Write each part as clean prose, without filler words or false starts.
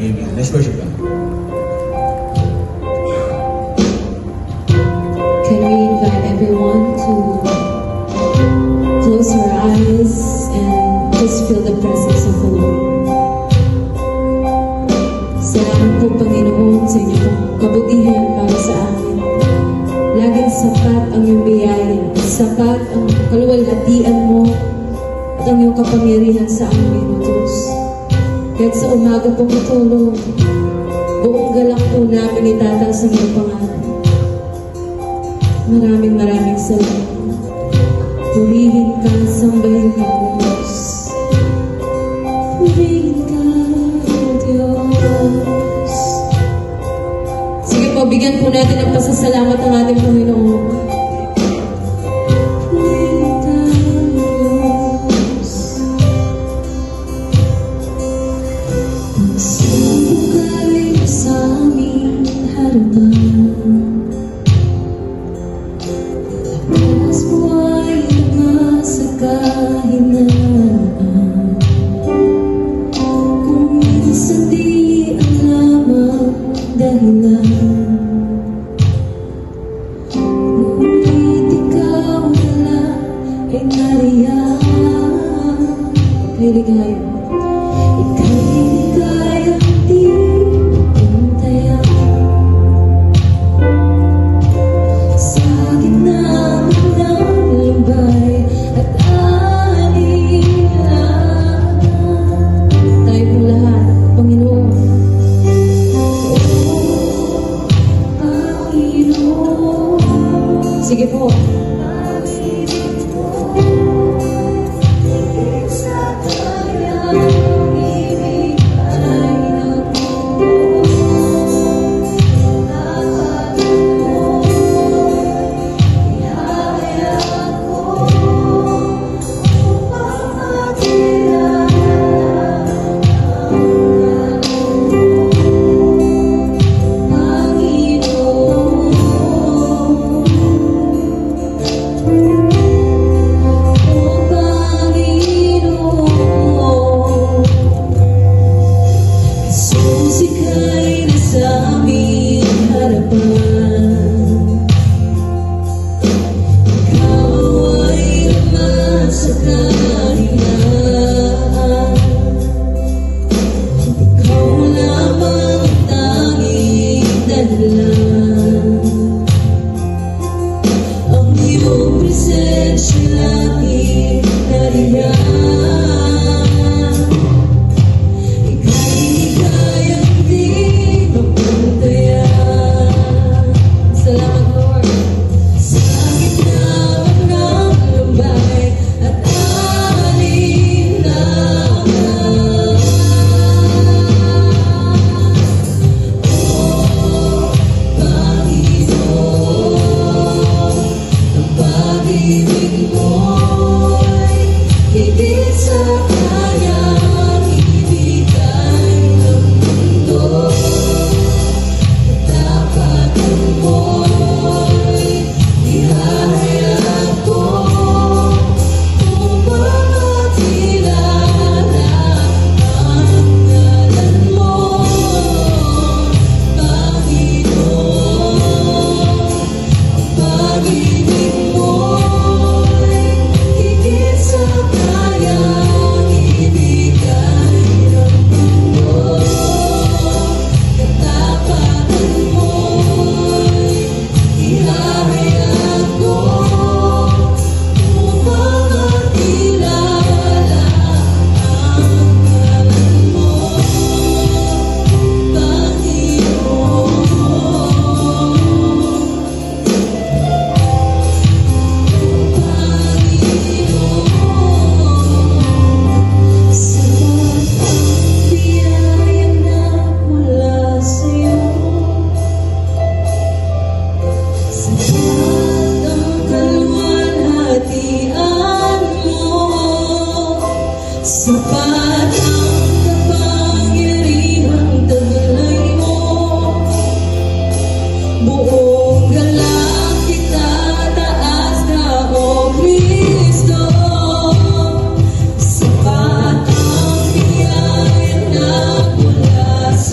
Amen. Let's worship God. Can we invite everyone to close your eyes and just feel the presence of the Lord? Salamat po, Panginoon, sa inyong kabutihan para sa amin. Laging sapat ang iyong biyaya, sapat ang kaluwalhatian mo at ang iyong kapangyarihan sa amin, O Diyos. Kahit sa umaga pong matulog, buong galak po namin itataas ang iyong pangalan. Maraming salamat. Purihin ka, sambahin ka, O Diyos. Purihin ka, O Diyos. Sige po, bigyan po natin ng pasasalamat ang ating Panginoon. Purihin ka, O Diyos. Pagsabugaling sa aming harapan, kahinaan. Kung minsan di ang lamang dahilan, ngunit ikaw na lang ay nariyan. Ika'y ligaya, ika'y ligaya, di pantayan. Sa gitna ng lumbay at sige po. Sa kaya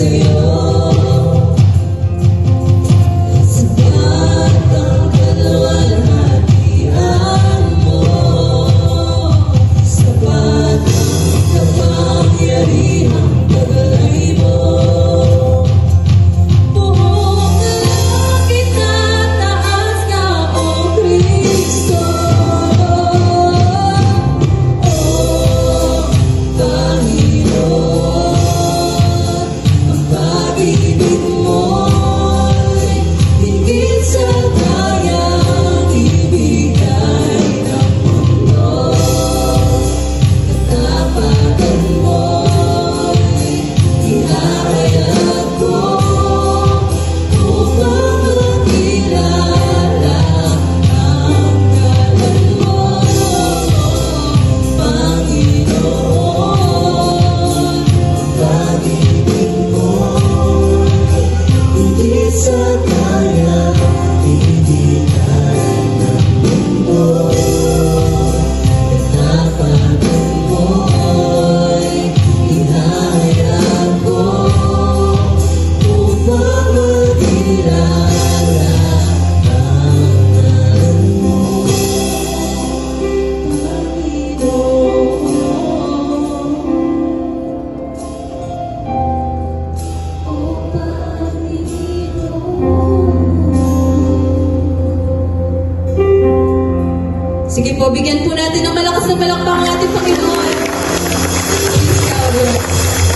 sa'yo. Sapat ang kaluwalhatian mo, sapat ang kapangyarihang taglay mo. Buong langit na taas ka, O Kristo. O Panginoon, ang pag-ibig mo'y higit sa kayang ibigay ng mundo. Katapatan mo'y hinahayag ko upang makilala ang ngalan mo, Panginoon. Pag-ibig mo'y higit sa kayang ibigay ng mundo. Katapatan mo'y hinahayag ko upang makilala ang ngalan mo, Panginoon. Sige po, bigyan po natin ng malakas na palakpak ang ating Panginoon. Please, God.